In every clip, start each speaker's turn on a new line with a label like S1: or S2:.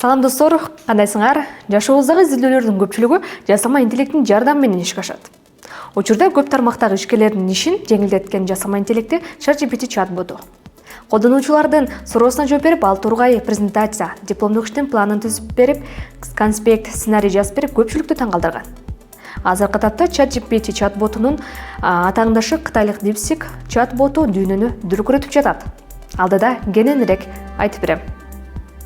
S1: Салам достор, кандайсыңар? Жашообуздагы изилдөөлөрдүн көпчүлүгү жасалма интеллекттин жардамы менен ишке ашат. Учурда көп тармактагы ишкерлердин ишин жеңилдеткен жасалма интеллекти ChatGPT чат-боту. Колдонуучулардын суроосуна жооп берип, ал тургай презентация, дипломдук иштин планын түзүп берип, конспект, сценарий жазып берип, көпчүлүктү таң калтырган. Азыркы тапта ChatGPT чат-ботунун атаандашы кытайлык DeepSeek чат-боту дүйнөнү дүркүрөтүп жатат. Алдыда кененирээк айтып берем.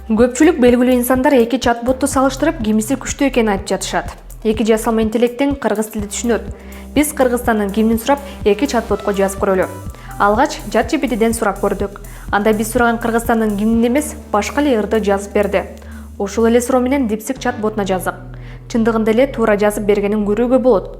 S1: Көпчүлүк белгилүү инсандар эки чат-ботту салыштырып, кимиси күчтүү экенин айтып жатышат. Эки жасалма интеллекттин кыргыз тили түшүнөт. Биз Кыргызстандын гимнин сурап, эки чат-ботко жазып көрөлү. Алгач ChatGPTден сурап көрдүк. Анда биз сураган Кыргызстандын гимнин эмес, башка эле ырды жазып берди. Ошол эле суроо менен DeepSeek чат-ботуна жаздык. Чындыгында эле туура жазып бергенин көрүүгө болот.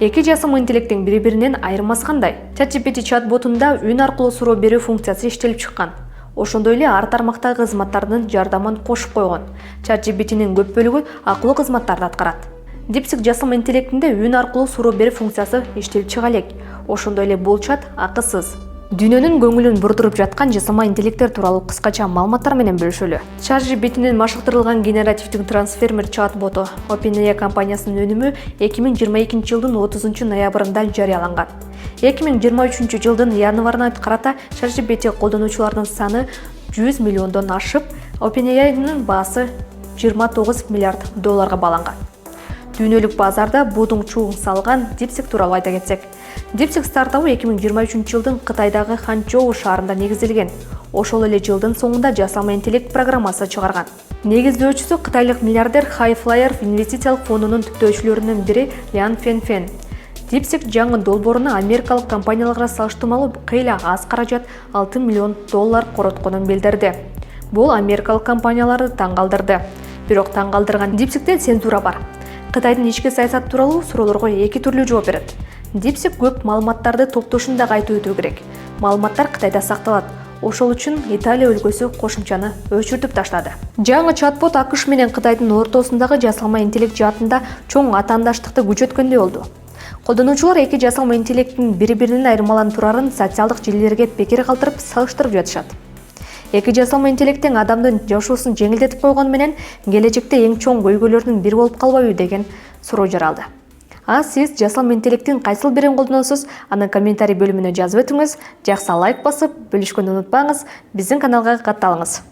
S1: Эки жасалма интеллекттин бири-биринен айырмасы кандай? ChatGPT чат-ботунда үн аркылуу суроо берүү функциясы иштелип чыккан. Ошондой эле ар тармактагы кызматтардын жардамын кошуп койгон. ChatGPTнин көп бөлүгү акылуу кызматтарды аткарат. DeepSeek жасалма интеллектинде үн аркылуу суроо берүү функциясы иштелип чыга элек. Ошондой эле бул чат акысыз. Дүйнөнүн көңүлүн бурдуруп жаткан жасалма интеллекттер тууралуу кыскача маалыматтар менен бөлүшөлү. ChatGPTнин машыктырылган генеративдик трансформер чат-боту OpenAI компаниясынын өнүмү 2022 жылдын 30 ноябрында жарыяланган. 2023 жылдын январына карата ChatGPT колдонуучулардын саны 100 миллиондон ашып, OpenAI'нын баасы $29 миллиард бааланган. Дүйнөлүк базарда будуң чуң салган DeepSeek тууралуу айта кетсек. DeepSeek стартабы 2023 жылдын Кытайдагы Ханчжоу шаарында негизделген. Ошол эле жылдын соңунда жасалма интеллект программасы чыгарган. Негиздөөчүсү кытайлык миллиардер Highflyer инвестициялык фондунун түптөөчүлөрүнүн бири Ян Фэнфэн. DeepSeek жаңы долбооруна америкалык компанияларга салыштырмалуу кыйла аз каражат $6 миллион коротконун билдирди. Бул америкалык компанияларды таң калтырды. Бирок таң калтырган DeepSeek'те цензура бар. Кытайдын ички саясат тууралуу суроолорго эки түрлүү жооп берет. DeepSeek көп маалыматтарды топтошунда кайта өтүү керек. Маалыматтар Кытайда сакталат. Ошол үчүн Италия өлкөсү кошумчаны өчүртүп таштады. Жаңы чат-бот АКШ менен Кытайдын ортосундагы жасалма интеллект жаатында чоң атаандаштыкты күчөткөндөй болду. Колдонуучулар эки жасалма интеллекттин бири-биринен айырмаланып турарын социалдык желилерге пикир калтырып салыштырып жатышат. Эки жасалма интеллекттин адамдын жашоосун жеңилдетип койгону менен келечекте эң чоң көйгөйлөрдүн бири болуп калбайбы деген суроо жаралды. Сиз жасалма интеллекттин кайсыл бирин колдоносуз? Аны комментарий бөлүмүнө жазып өтүңүз. Жакса лайк басып, бөлүшкөндү унутпаңыз. Биздин каналга катталыңыз.